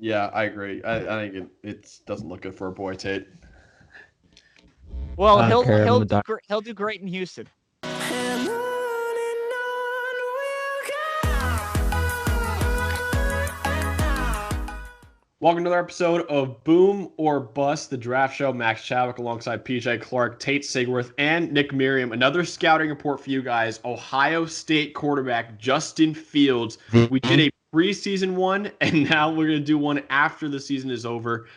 Yeah, I agree. I think it doesn't look good for a boy, Tate. Well, I don't care. he'll do great in Houston. Welcome to another episode of Boom or Bust, the draft show. Max Chadwick alongside PJ Clark, Tate Sigworth, and Nick Merriam. Another scouting report for you guys. Ohio State quarterback Justin Fields. We did a preseason one, and now we're going to do one after the season is over.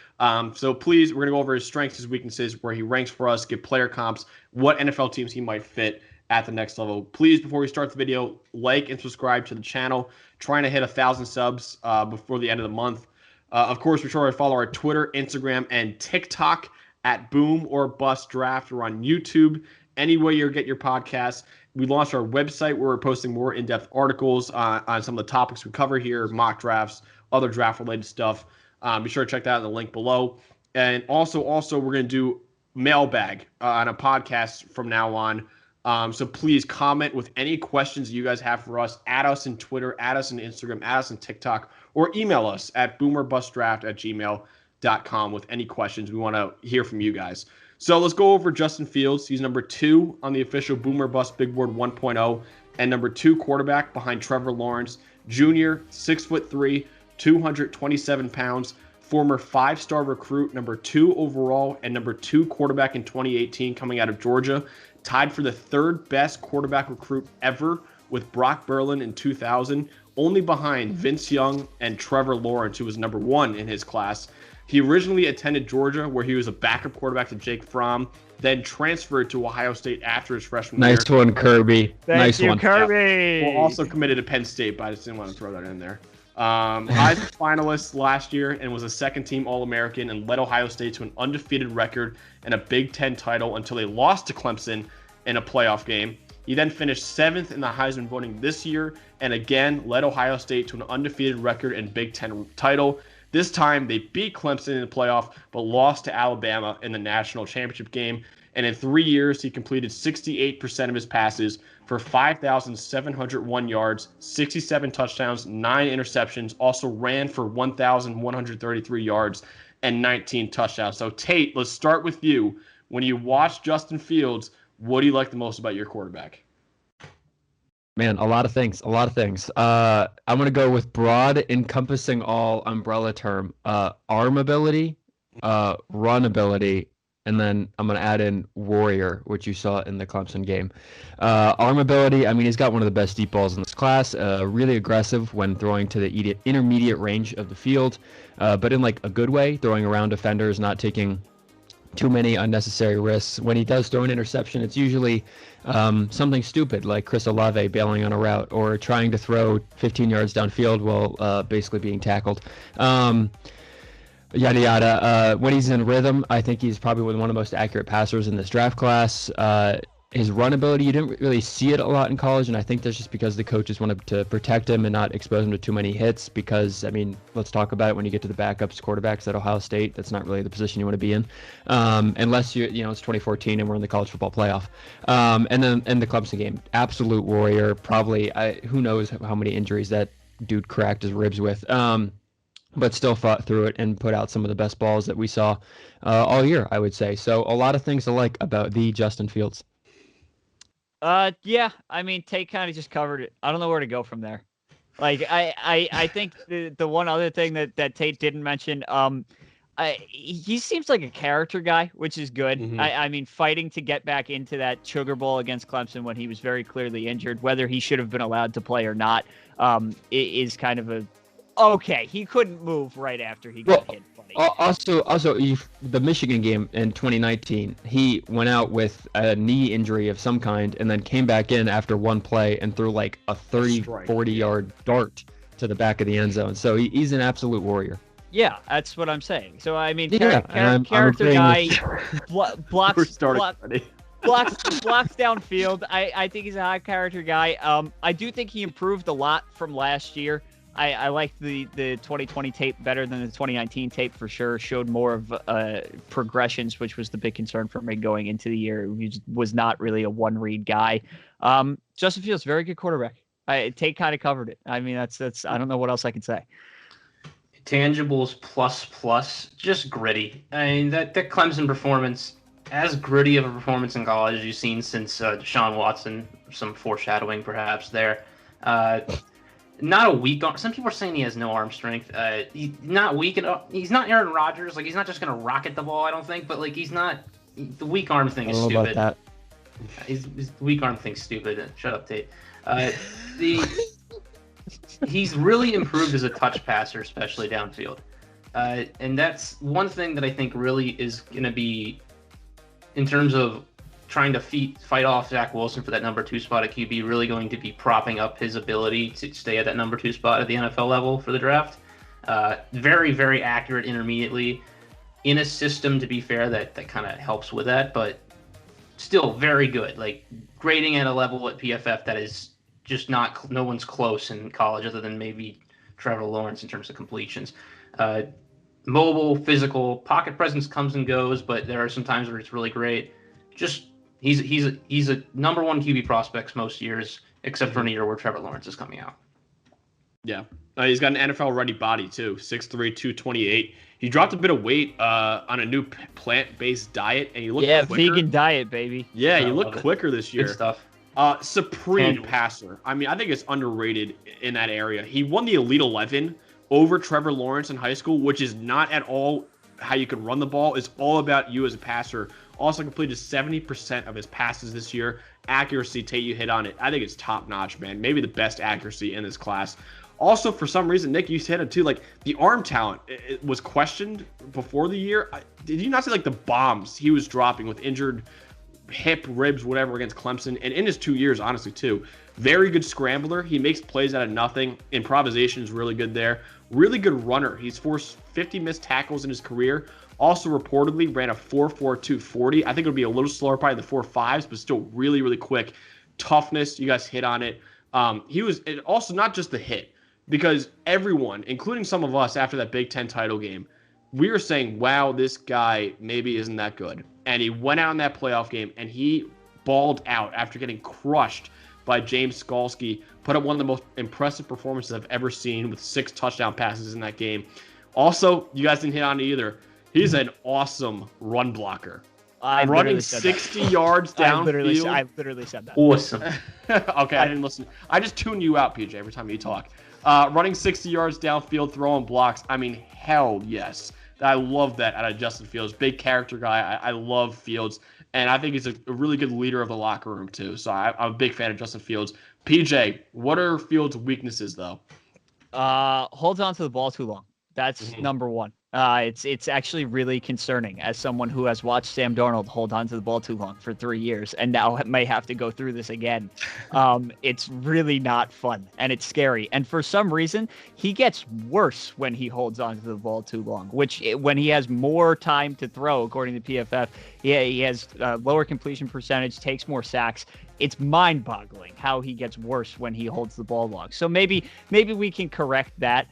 So please, we're going to go over his strengths, his weaknesses, where he ranks for us, give player comps, what NFL teams he might fit at the next level. Please, before we start the video, like and subscribe to the channel. Trying to hit 1,000 subs before the end of the month. Of course, be sure to follow our Twitter, Instagram, and TikTok at Boom or Bust Draft. We're on YouTube. Any way you get your podcasts. We launched our website where we're posting more in-depth articles on some of the topics we cover here, mock drafts, other draft-related stuff. Be sure to check that out in the link below. And also we're going to do mailbag on a podcast from now on. So please comment with any questions you guys have for us. Add us in Twitter, add us in Instagram, add us in TikTok, or email us at boomerbustdraft@gmail.com with any questions. We want to hear from you guys. So let's go over Justin Fields. He's number 2 on the official Boomer Bust Big Board 1.0 and number 2 quarterback behind Trevor Lawrence, Jr., 6'3", 227 pounds, former 5-star recruit, number 2 overall, and number 2 quarterback in 2018 coming out of Georgia. Tied for the 3rd best quarterback recruit ever with Brock Berlin in 2000, only behind Vince Young and Trevor Lawrence, who was number 1 in his class. He originally attended Georgia, where he was a backup quarterback to Jake Fromm, then transferred to Ohio State after his freshman year. Nice one, Kirby. Thank you, Kirby. Yeah. Well, also committed to Penn State, but I just didn't want to throw that in there. Heisman finalist last year and was a second-team All-American and led Ohio State to an undefeated record and a Big Ten title until they lost to Clemson in a playoff game. He then finished 7th in the Heisman voting this year and again led Ohio State to an undefeated record and Big Ten title. This time they beat Clemson in the playoff but lost to Alabama in the national championship game. And in 3 years, he completed 68% of his passes for 5,701 yards, 67 touchdowns, 9 interceptions, also ran for 1,133 yards and 19 touchdowns. So Tate, let's start with you. When you watch Justin Fields, what do you like the most about your quarterback? Man, a lot of things. I'm going to go with broad, encompassing all umbrella term. Arm ability, run ability, and then I'm going to add in warrior, which you saw in the Clemson game. Arm ability, I mean, he's got one of the best deep balls in this class. Really aggressive when throwing to the intermediate range of the field, but in like a good way, throwing around defenders, not taking too many unnecessary risks. When he does throw an interception, it's usually something stupid like Chris Olave bailing on a route or trying to throw 15 yards downfield while basically being tackled. Yada yada. When he's in rhythm, I think he's probably one of the most accurate passers in this draft class. His run ability, you didn't really see it a lot in college, and I think that's just because the coaches wanted to protect him and not expose him to too many hits. Because, I mean, let's talk about it when you get to the backups quarterbacks at Ohio State. That's not really the position you want to be in, unless it's 2014 and we're in the college football playoff. And then in the Clemson game, absolute warrior. Probably, who knows how many injuries that dude cracked his ribs with. But still fought through it and put out some of the best balls that we saw all year, I would say. So a lot of things to like about the Justin Fields. Yeah, I mean, Tate kind of just covered it. I don't know where to go from there. Like, I think the one other thing that Tate didn't mention, he seems like a character guy, which is good. Mm-hmm. I mean, fighting to get back into that Sugar Bowl against Clemson when he was very clearly injured, whether he should have been allowed to play or not, is kind of a... Okay, he couldn't move right after he got hit. Also, the Michigan game in 2019, he went out with a knee injury of some kind and then came back in after one play and threw like a 40-yard dart to the back of the end zone. So he's an absolute warrior. Yeah, that's what I'm saying. So, I mean, character guy, blocks downfield. I think he's a high character guy. I do think he improved a lot from last year. I like the 2020 tape better than the 2019 tape for sure. Showed more of progressions, which was the big concern for me going into the year. He was not really a one-read guy. Justin Fields, very good quarterback. Tate kind of covered it. I mean, that's I don't know what else I can say. tangibles plus, just gritty. I mean, that Clemson performance, as gritty of a performance in college as you've seen since Deshaun Watson, some foreshadowing perhaps there. Not a weak arm. Some people are saying he has no arm strength. He's not weak. He's not Aaron Rodgers. Like, he's not just going to rocket the ball, I don't think. But, like, he's not – the weak arm thing is stupid. About that. His weak arm thing's stupid. Shut up, Tate. He's really improved as a touch passer, especially downfield. And that's one thing that I think really is going to be, in terms of trying to fight off Zach Wilson for that number 2 spot at QB, really going to be propping up his ability to stay at that number 2 spot at the NFL level for the draft. Very, very accurate intermediately in a system, to be fair, that kind of helps with that, but still very good. Like, grading at a level at PFF that is just no one's close in college other than maybe Trevor Lawrence in terms of completions. Mobile, physical, pocket presence comes and goes, but there are some times where it's really great. Just he's a number 1 QB prospects most years, except for in a year where Trevor Lawrence is coming out. Yeah. He's got an NFL-ready body, too. 6'3", 228. He dropped a bit of weight on a new plant-based diet, and he looked quicker. Vegan diet, baby. Yeah, he looked quicker this year. Good stuff. Supreme passer. I mean, I think it's underrated in that area. He won the Elite 11 over Trevor Lawrence in high school, which is not at all how you can run the ball. It's all about you as a passer. Also completed 70% of his passes this year. Accuracy, Tate, you hit on it. I think it's top-notch, man. Maybe the best accuracy in this class. Also, for some reason, Nick, you hit it too. Like, the arm talent it was questioned before the year. Did you not see, like, the bombs he was dropping with injured hip, ribs, whatever, against Clemson? And in his 2 years, honestly, too. Very good scrambler. He makes plays out of nothing. Improvisation is really good there. Really good runner. He's forced 50 missed tackles in his career. Also reportedly ran a 4.42 40. I think it'll be a little slower, probably the 4.5s, but still really, really quick. Toughness, you guys hit on it. He was also not just the hit, because everyone, including some of us after that Big Ten title game, we were saying, wow, this guy maybe isn't that good. And he went out in that playoff game, and he balled out after getting crushed by James Skalski. Put up one of the most impressive performances I've ever seen with 6 touchdown passes in that game. Also, you guys didn't hit on it either. He's an awesome run blocker. Running 60 yards downfield. I literally said that. Awesome. Okay, I didn't listen. I just tune you out, PJ, every time you talk. Running 60 yards downfield, throwing blocks. I mean, hell yes. I love that out of Justin Fields. Big character guy. I love Fields. And I think he's a really good leader of the locker room, too. So I'm a big fan of Justin Fields. PJ, what are Fields' weaknesses, though? Holds on to the ball too long. That's number 1. It's actually really concerning as someone who has watched Sam Darnold hold on to the ball too long for 3 years and now may have to go through this again. It's really not fun, and it's scary. And for some reason, he gets worse when he holds on to the ball too long, which when he has more time to throw, according to PFF, he has lower completion percentage, takes more sacks. It's mind-boggling how he gets worse when he holds the ball long. So maybe we can correct that.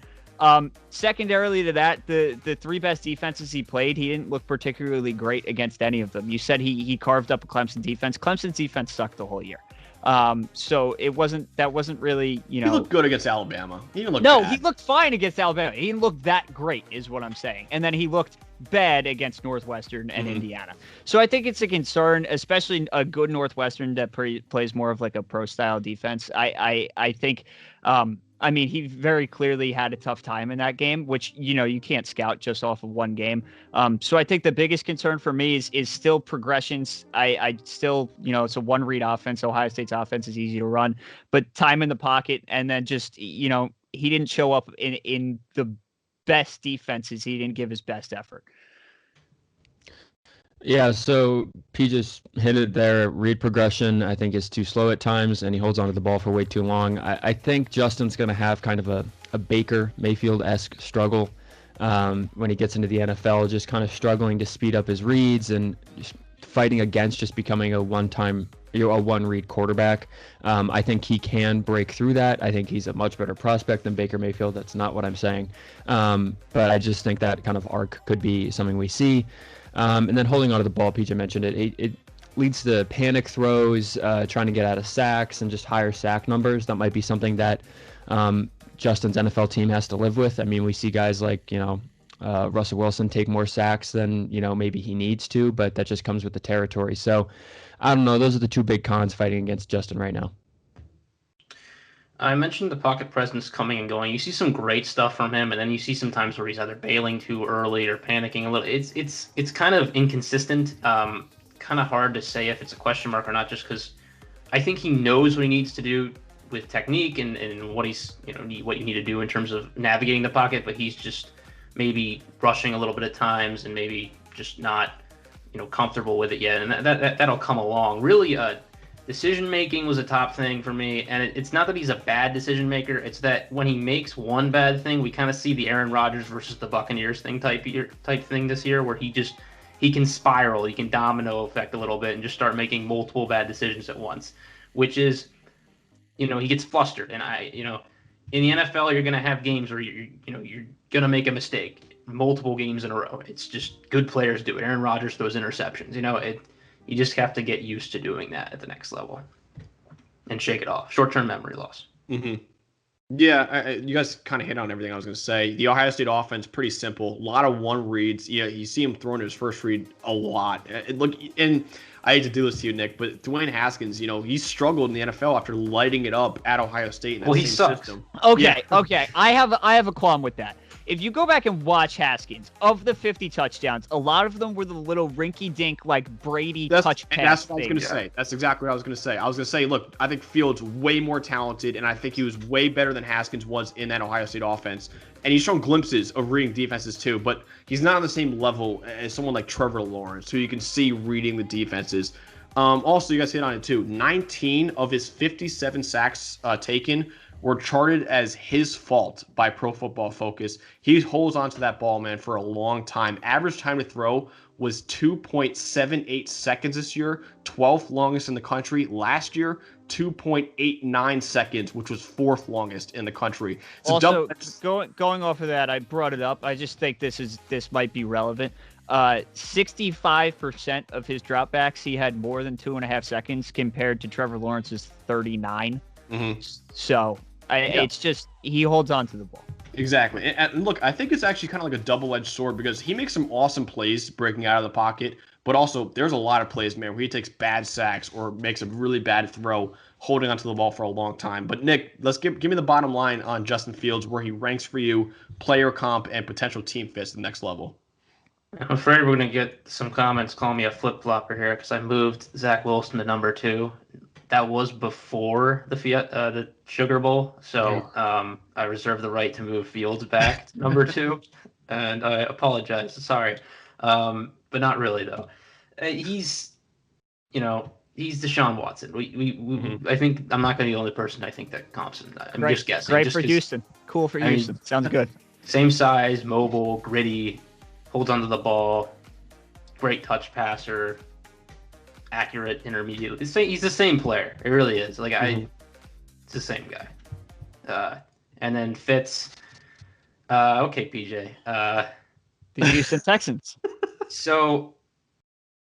Secondarily to that, the 3 best defenses he played, he didn't look particularly great against any of them. You said he carved up a Clemson defense. Clemson's defense sucked the whole year. So that wasn't really, He looked good against Alabama. He didn't look bad. He looked fine against Alabama. He didn't look that great, is what I'm saying. And then he looked bad against Northwestern and Indiana. So I think it's a concern, especially a good Northwestern that plays more of like a pro-style defense. I think he very clearly had a tough time in that game, which, you can't scout just off of one game. So I think the biggest concern for me is still progressions. I still, it's a one-read offense. Ohio State's offense is easy to run, but time in the pocket, and then just, he didn't show up in the best defenses. He didn't give his best effort. Yeah, so P just hit it there. Read progression, I think, is too slow at times, and he holds onto the ball for way too long. I think Justin's going to have kind of a Baker Mayfield-esque struggle when he gets into the NFL, just kind of struggling to speed up his reads and just fighting against just becoming a one-read quarterback. I think he can break through that. I think he's a much better prospect than Baker Mayfield. That's not what I'm saying. But I just think that kind of arc could be something we see. And then holding onto the ball, PJ mentioned it leads to panic throws, trying to get out of sacks and just higher sack numbers. That might be something that Justin's NFL team has to live with. I mean, we see guys like, Russell Wilson take more sacks than, maybe he needs to, but that just comes with the territory. So I don't know. Those are the two big cons fighting against Justin right now. I mentioned the pocket presence coming and going. You see some great stuff from him, and then you see some times where he's either bailing too early or panicking a little. It's kind of inconsistent. Kind of hard to say if it's a question mark or not, just because I think he knows what he needs to do with technique and what he's what you need to do in terms of navigating the pocket, but he's just maybe rushing a little bit at times and maybe just not comfortable with it yet, and that'll come along. Really, decision making was a top thing for me, and it's not that he's a bad decision maker. It's that when he makes one bad thing, we kind of see the Aaron Rodgers versus the Buccaneers thing type thing this year, where he can spiral, he can domino effect a little bit, and just start making multiple bad decisions at once, which is, he gets flustered. And in the NFL, you're gonna have games where you're gonna make a mistake multiple games in a row. It's just good players do it. Aaron Rodgers throws interceptions. You just have to get used to doing that at the next level and shake it off. Short-term memory loss. Mm-hmm. Yeah, you guys kind of hit on everything I was going to say. The Ohio State offense, pretty simple. A lot of one reads. Yeah, you see him throwing his first read a lot. And I hate to do this to you, Nick, but Dwayne Haskins, he struggled in the NFL after lighting it up at Ohio State in that he same sucks. system. Okay. I have a qualm with that. If you go back and watch Haskins, of the 50 touchdowns, a lot of them were the little rinky-dink, like Brady touch pass. That's what I was going to say. That's exactly what I was going to say. I was going to say, look, I think Fields way more talented, and I think he was way better than Haskins was in that Ohio State offense. And he's shown glimpses of reading defenses too, but he's not on the same level as someone like Trevor Lawrence, who you can see reading the defenses. Also, you guys hit on it too. 19 of his 57 sacks taken were charted as his fault by Pro Football Focus. He holds onto that ball, man, for a long time. Average time to throw was 2.78 seconds this year, 12th longest in the country. Last year, 2.89 seconds, which was 4th longest in the country. So also, going off of that, I brought it up. I just think this might be relevant. 65% of his dropbacks, he had more than 2.5 seconds compared to Trevor Lawrence's 39. Mm-hmm. So it's just he holds on to the ball. Exactly. And look, I think it's actually kind of like a double-edged sword because he makes some awesome plays breaking out of the pocket, but also there's a lot of plays, man, where he takes bad sacks or makes a really bad throw holding onto the ball for a long time. But Nick, let's give me the bottom line on Justin Fields, where he ranks for you, player comp, and potential team fits to the next level. I'm afraid we're going to get some comments calling me a flip-flopper here because I moved Zach Wilson to number 2. That was before the Sugar Bowl, so I reserve the right to move Fields back to number 2, and I apologize. Sorry, but not really though. He's Deshaun Watson. I think I'm not going to be the only person I think that comps him. I'm just guessing. Great for Houston. Cool for Houston. Sounds good. Same size, mobile, gritty, holds onto the ball, great touch passer. Accurate, intermediate. He's the same player. It really is. It's the same guy. And then Fitz. Okay, PJ. The Houston Texans. So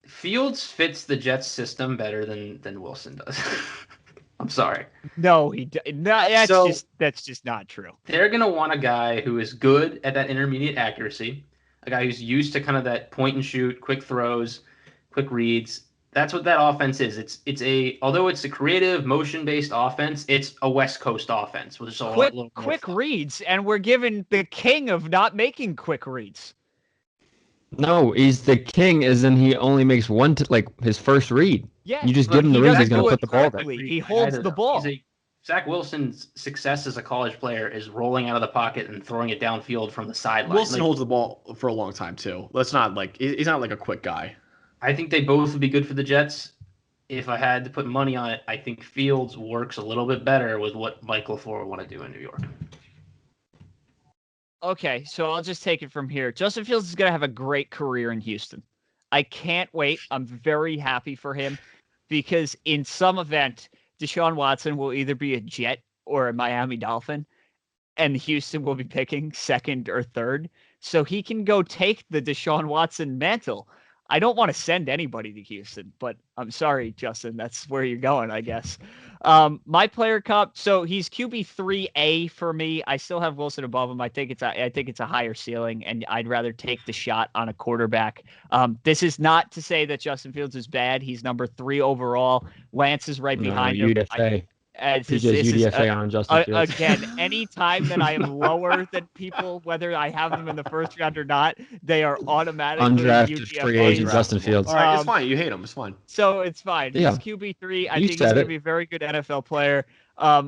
Fields fits the Jets system better than Wilson does. I'm sorry. No, that's just not true. They're gonna want a guy who is good at that intermediate accuracy, a guy who's used to kind of that point and shoot, quick throws, quick reads. That's what that offense is. Although it's a creative motion-based offense, it's a West Coast offense with a quick reads, and we're given the king of not making quick reads. No, he's the king, as in he only makes one his first read. Yeah, you just give him the read, he's going to put the ball there. He holds the ball. Zach Wilson's success as a college player is rolling out of the pocket and throwing it downfield from the sideline. Wilson holds the ball for a long time too. He's not like a quick guy. I think they both would be good for the Jets. If I had to put money on it, I think Fields works a little bit better with what Mike LaFleur would want to do in New York. Okay, so I'll just take it from here. Justin Fields is going to have a great career in Houston. I can't wait. I'm very happy for him because in some event, Deshaun Watson will either be a Jet or a Miami Dolphin, and Houston will be picking second or third. So he can go take the Deshaun Watson mantle. I don't want to send anybody to Houston, but I'm sorry, Justin. That's where you're going, I guess. My player comp. So he's QB3A for me. I still have Wilson above him. I think it's a higher ceiling, and I'd rather take the shot on a quarterback. This is not to say that Justin Fields is bad. He's number 3 overall. Lance is right behind him. UDFA. PJ's UDFA on Justin Fields. Again, anytime that I am lower than people, whether I have them in the first round or not, they are automatically undrafted UDFA. free agent Justin Fields. All right, it's fine. You hate him. It's fine. So it's fine. Yeah. He's QB3. I think he's going to be a very good NFL player.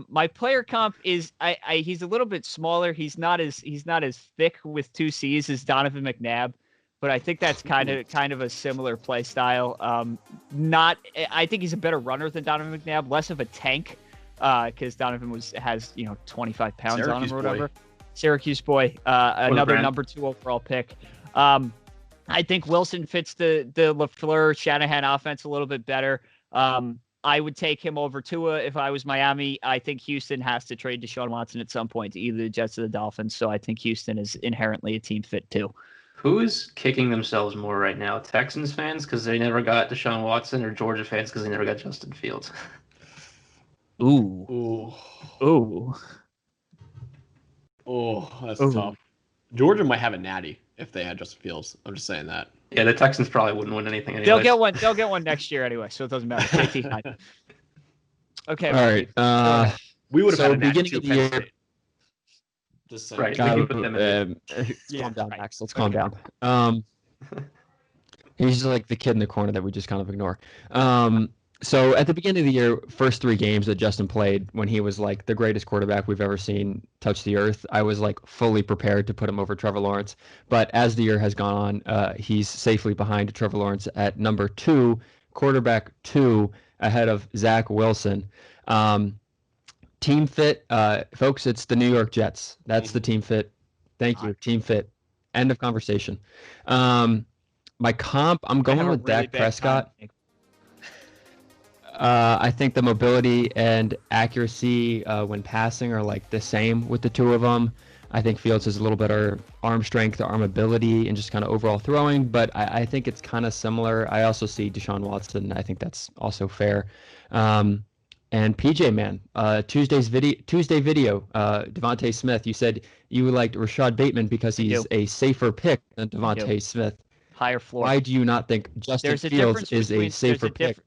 My player comp is he's a little bit smaller. He's not as thick with 2 C's as Donovan McNabb. But I think that's kind of a similar play style. I think he's a better runner than Donovan McNabb, less of a tank. Because Donovan has 25 pounds Syracuse on him or whatever. boy. Syracuse boy, another number 2 overall pick. I think Wilson fits the LaFleur Shanahan offense a little bit better. I would take him over Tua if I was Miami. I think Houston has to trade Deshaun Watson at some point to either the Jets or the Dolphins. So I think Houston is inherently a team fit too. Who is kicking themselves more right now? Texans fans because they never got Deshaun Watson, or Georgia fans because they never got Justin Fields? Ooh. Oh, that's tough. Georgia might have a natty if they had Justin Fields. I'm just saying that. Yeah, the Texans probably wouldn't win anything anyway. They'll get one next year anyway, so it doesn't matter. Okay. All right. We would have had a natty beginning too, of the Penn year. State. Just saying. Right. We can put them in. Let's calm down, Max. Let's calm down. He's just like the kid in the corner that we just kind of ignore. So at the beginning of the year, first 3 games that Justin played, when he was like the greatest quarterback we've ever seen touch the earth, I was like fully prepared to put him over Trevor Lawrence. But as the year has gone on, he's safely behind Trevor Lawrence at number 2, quarterback 2, ahead of Zach Wilson. Team fit, folks, it's the New York Jets. That's the team fit. Thank you. Team fit. End of conversation. My comp, I'm going with Dak Prescott. I think the mobility and accuracy when passing are like the same with the 2 of them. I think Fields has a little better arm strength, arm ability, and just kind of overall throwing, but I think it's kind of similar. I also see Deshaun Watson. I think that's also fair. And PJ, man, Tuesday video, Devontae Smith, you said you liked Rashad Bateman because he's a safer pick than Devontae Smith. Higher floor. Why do you not think Justin Fields is a safer pick?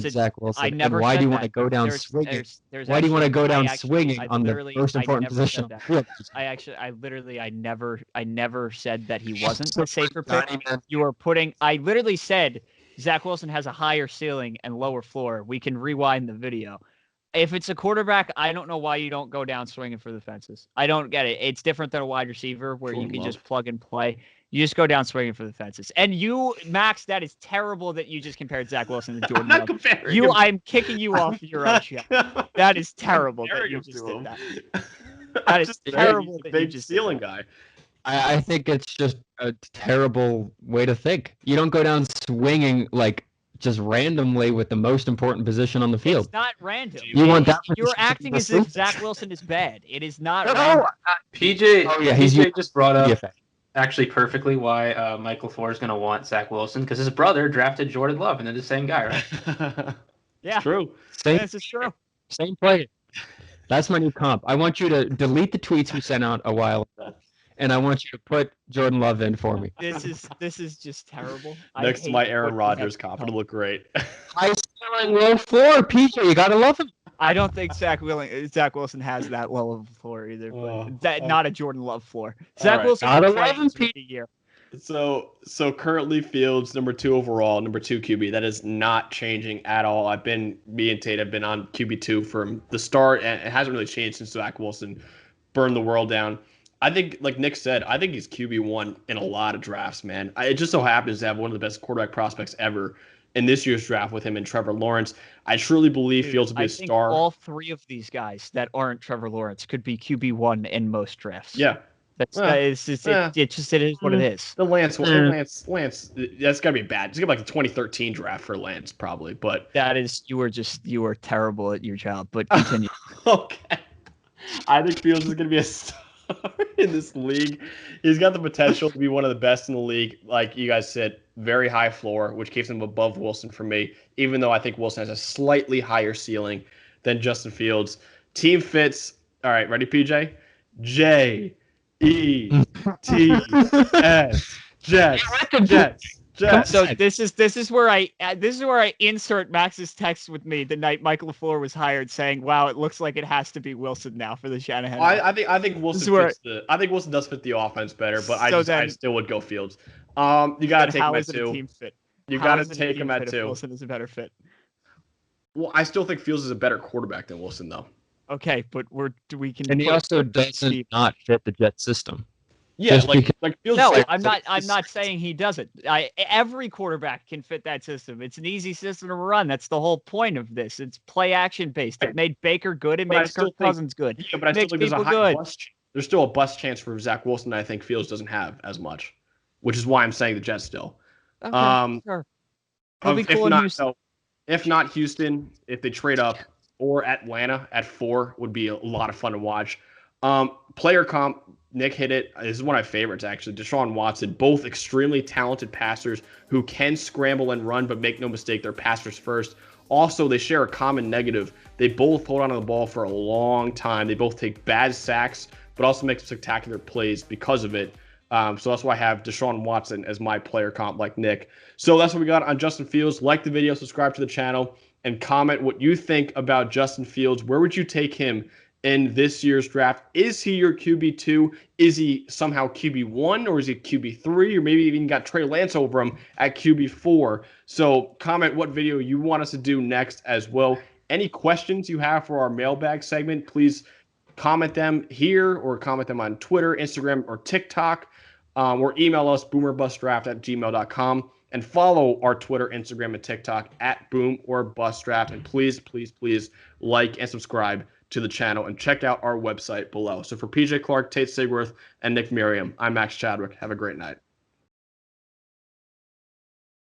Zach Wilson. I never. And why said do you that. want to go down swinging? Why do you want to go down swinging on the most important position on the field? I never said that he wasn't a safer pick. You are putting. I literally said Zach Wilson has a higher ceiling and lower floor. We can rewind the video. If it's a quarterback, I don't know why you don't go down swinging for the fences. I don't get it. It's different than a wide receiver where you can just plug and play. You just go down swinging for the fences. And you, Max, that is terrible that you just compared Zach Wilson to Jordan Love. I'm not comparing him. I'm kicking you off your own show. That is terrible that you just did that. That is terrible that you just ceiling guy. I think it's just a terrible way to think. You don't go down swinging like just randomly with the most important position on the field. It's not random. You're acting as if Zach Wilson is bad. It is not random. PJ, PJ just brought up actually perfectly why Michael LaFleur is going to want Zach Wilson, because his brother drafted Jordan Love, and they're the same guy, right? Yeah. It's true. This is true. Same player. That's my new comp. I want you to delete the tweets we sent out a while ago, and I want you to put Jordan Love in for me. This is just terrible. Next to my Aaron Rodgers comp, it'll look great. High ceiling, low floor, PJ. You gotta love him. I don't think Zach Wilson has that low of a floor either. But not a Jordan Love floor. Zach Wilson not 11 year. So currently Fields number 2 overall, number 2 QB. That is not changing at all. Me and Tate have been on QB2 from the start, and it hasn't really changed since Zach Wilson burned the world down. I think, like Nick said, I think he's QB1 in a lot of drafts, man. It just so happens to have one of the best quarterback prospects ever in this year's draft with him and Trevor Lawrence. I truly believe Fields will be a star. All 3 of these guys that aren't Trevor Lawrence could be QB1 in most drafts. Yeah. It is what it is. The Lance, that's gotta be bad. It's gonna be like the 2013 draft for Lance, probably. But you were terrible at your job. But continue. Okay. I think Fields is gonna be a star. in this league. He's got the potential to be one of the best in the league. Like you guys said, very high floor, which keeps him above Wilson for me, even though I think Wilson has a slightly higher ceiling than Justin Fields. Team fits. All right, ready, PJ? Jets. So this is where I insert Max's text with me the night Michael LaFleur was hired, saying, "Wow, it looks like it has to be Wilson now for the Shanahan." I think Wilson does fit the offense better, but I still would go Fields. You gotta take him at 2. You gotta take him at 2. Wilson is a better fit. Well, I still think Fields is a better quarterback than Wilson, though. Okay, but we can. And he also doesn't not fit the Jet system. Yeah, like Fields. No, I'm not saying he doesn't. Every quarterback can fit that system. It's an easy system to run. That's the whole point of this. It's play action based. It made Baker good. It makes Kirk Cousins good. Yeah, but I still think there's a high bust. There's still a bust chance for Zach Wilson that I think Fields doesn't have as much, which is why I'm saying the Jets still. Okay, sure. If not Houston, if they trade up, or Atlanta at 4 would be a lot of fun to watch. Player comp, Nick hit it. This is one of my favorites, actually. Deshaun Watson, both extremely talented passers who can scramble and run, but make no mistake, they're passers first. Also, they share a common negative. They both hold on to the ball for a long time. They both take bad sacks, but also make spectacular plays because of it. So that's why I have Deshaun Watson as my player comp, like Nick. So that's what we got on Justin Fields. Like the video, subscribe to the channel, and comment what you think about Justin Fields. Where would you take him in this year's draft? Is he your QB2? Is he somehow QB1, or is he QB3, or maybe even got Trey Lance over him at QB4? So comment what video you want us to do next as well. Any questions you have for our mailbag segment, please comment them here or comment them on Twitter, Instagram, or TikTok, or email us boomerbustdraft@gmail.com. And follow our Twitter, Instagram, and TikTok at @BoomOrBustDraft. And please, please, please like and subscribe to the channel and check out our website below. So for PJ Clark, Tate Sigworth, and Nick Merriam, I'm Max Chadwick. Have a great night.